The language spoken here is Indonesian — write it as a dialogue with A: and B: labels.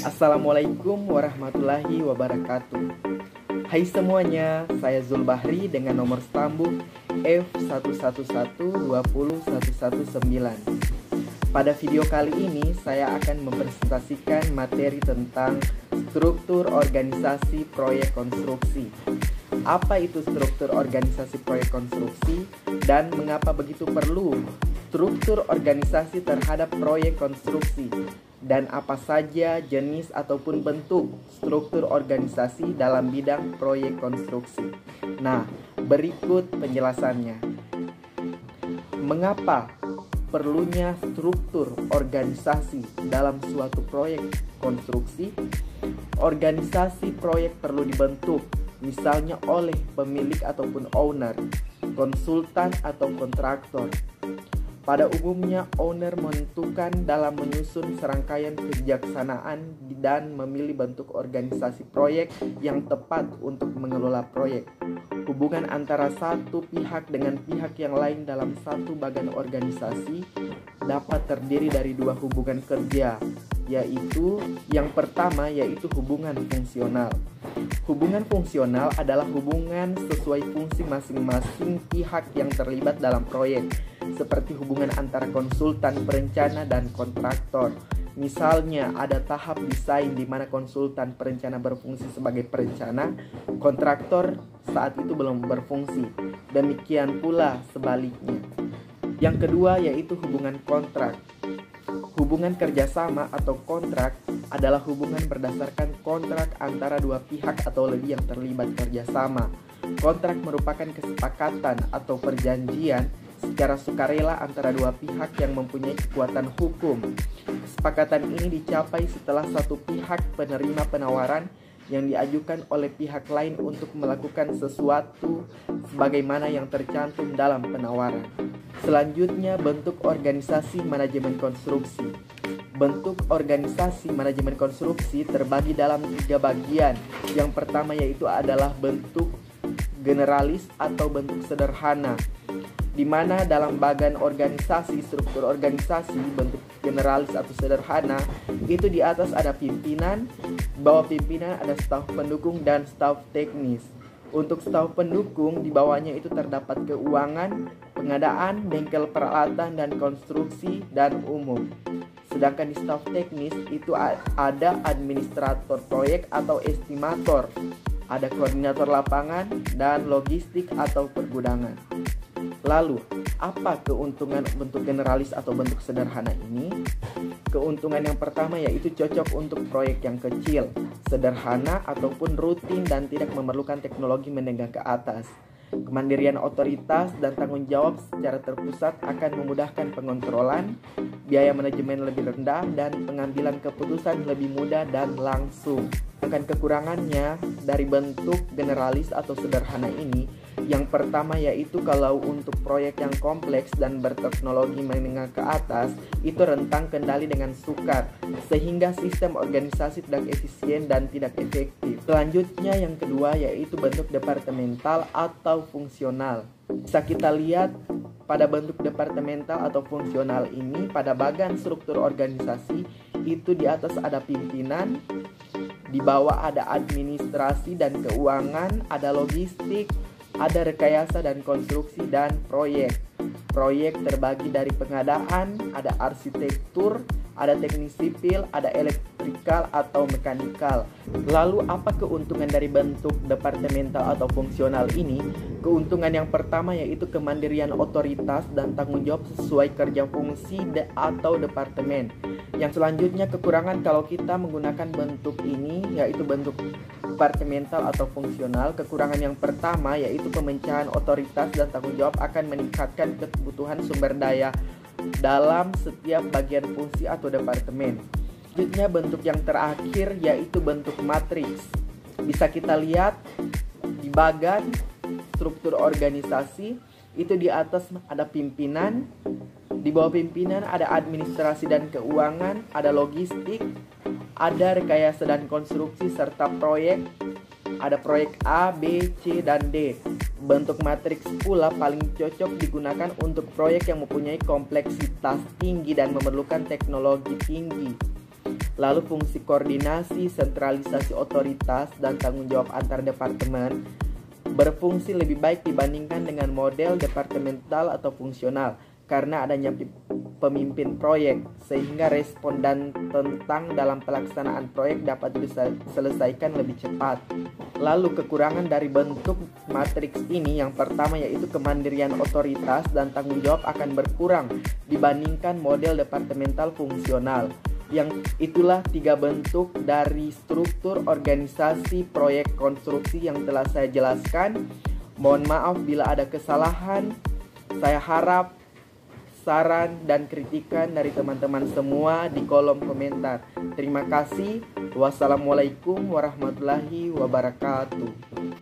A: Assalamualaikum warahmatullahi wabarakatuh. Hai semuanya, saya Zulbahri dengan nomor stambuk F11120119. Pada video kali ini saya akan mempresentasikan materi tentang struktur organisasi proyek konstruksi. Apa itu struktur organisasi proyek konstruksi dan mengapa begitu perlu struktur organisasi terhadap proyek konstruksi, dan apa saja jenis ataupun bentuk struktur organisasi dalam bidang proyek konstruksi. Nah, berikut penjelasannya. Mengapa perlunya struktur organisasi dalam suatu proyek konstruksi? Organisasi proyek perlu dibentuk, misalnya oleh pemilik ataupun owner, konsultan atau kontraktor. Pada umumnya, owner menentukan dalam menyusun serangkaian kebijaksanaan dan memilih bentuk organisasi proyek yang tepat untuk mengelola proyek. Hubungan antara satu pihak dengan pihak yang lain dalam satu bagian organisasi dapat terdiri dari dua hubungan kerja, yaitu yang pertama yaitu hubungan fungsional. Hubungan fungsional adalah hubungan sesuai fungsi masing-masing pihak yang terlibat dalam proyek, seperti hubungan antara konsultan perencana dan kontraktor. Misalnya ada tahap desain di mana konsultan perencana berfungsi sebagai perencana, kontraktor saat itu belum berfungsi. Demikian pula sebaliknya. Yang kedua yaitu hubungan kontrak. Hubungan kerjasama atau kontrak adalah hubungan berdasarkan kontrak antara dua pihak atau lebih yang terlibat kerjasama. Kontrak merupakan kesepakatan atau perjanjian secara sukarela antara dua pihak yang mempunyai kekuatan hukum. Kesepakatan ini dicapai setelah satu pihak penerima penawaran yang diajukan oleh pihak lain untuk melakukan sesuatu sebagaimana yang tercantum dalam penawaran. Selanjutnya, bentuk organisasi manajemen konstruksi. Bentuk organisasi manajemen konstruksi terbagi dalam 3 bagian. Yang pertama yaitu adalah bentuk generalis atau bentuk sederhana, di mana dalam bagian organisasi, struktur organisasi bentuk generalis atau sederhana itu di atas ada pimpinan, bawah pimpinan ada staf pendukung dan staf teknis. Untuk staf pendukung di bawahnya itu terdapat keuangan, pengadaan, bengkel peralatan dan konstruksi dan umum. Sedangkan di staf teknis itu ada administrator proyek atau estimator, ada koordinator lapangan dan logistik atau pergudangan. Lalu, apa keuntungan bentuk generalis atau bentuk sederhana ini? Keuntungan yang pertama yaitu cocok untuk proyek yang kecil, sederhana ataupun rutin dan tidak memerlukan teknologi menengah ke atas. Kemandirian otoritas dan tanggung jawab secara terpusat akan memudahkan pengontrolan, biaya manajemen lebih rendah, dan pengambilan keputusan lebih mudah dan langsung. Sedangkan kekurangannya dari bentuk generalis atau sederhana ini, yang pertama yaitu kalau untuk proyek yang kompleks dan berteknologi menengah ke atas, itu rentang kendali dengan sukar, sehingga sistem organisasi tidak efisien dan tidak efektif. Selanjutnya yang kedua yaitu bentuk departemental atau fungsional. Bisa kita lihat pada bentuk departemental atau fungsional ini, pada bagian struktur organisasi itu di atas ada pimpinan, di bawah ada administrasi dan keuangan, ada logistik, ada rekayasa dan konstruksi dan proyek. Proyek terbagi dari pengadaan, ada arsitektur, ada teknik sipil, ada elektrikal atau mekanikal. Lalu apa keuntungan dari bentuk departemental atau fungsional ini? Keuntungan yang pertama yaitu kemandirian otoritas dan tanggung jawab sesuai kerja fungsi atau departemen. Yang selanjutnya kekurangan kalau kita menggunakan bentuk ini yaitu bentuk departemental atau fungsional. Kekurangan yang pertama yaitu pemecahan otoritas dan tanggung jawab akan meningkatkan kebutuhan sumber daya dalam setiap bagian fungsi atau departemen. Selanjutnya bentuk yang terakhir yaitu bentuk matriks. Bisa kita lihat di bagian struktur organisasi itu di atas ada pimpinan, di bawah pimpinan ada administrasi dan keuangan, ada logistik, ada rekayasa dan konstruksi serta proyek, ada proyek A, B, C, dan D. Bentuk matriks pula paling cocok digunakan untuk proyek yang mempunyai kompleksitas tinggi dan memerlukan teknologi tinggi. Lalu fungsi koordinasi, sentralisasi otoritas, dan tanggung jawab antar departemen berfungsi lebih baik dibandingkan dengan model departemental atau fungsional karena adanya pemimpin proyek, sehingga respon dan tentang dalam pelaksanaan proyek dapat diselesaikan lebih cepat. Lalu kekurangan dari bentuk matriks ini yang pertama yaitu kemandirian otoritas dan tanggung jawab akan berkurang dibandingkan model departemental fungsional. Yang itulah 3 bentuk dari struktur organisasi proyek konstruksi yang telah saya jelaskan. Mohon maaf bila ada kesalahan. Saya harap saran dan kritikan dari teman-teman semua di kolom komentar. Terima kasih. Wassalamualaikum warahmatullahi wabarakatuh.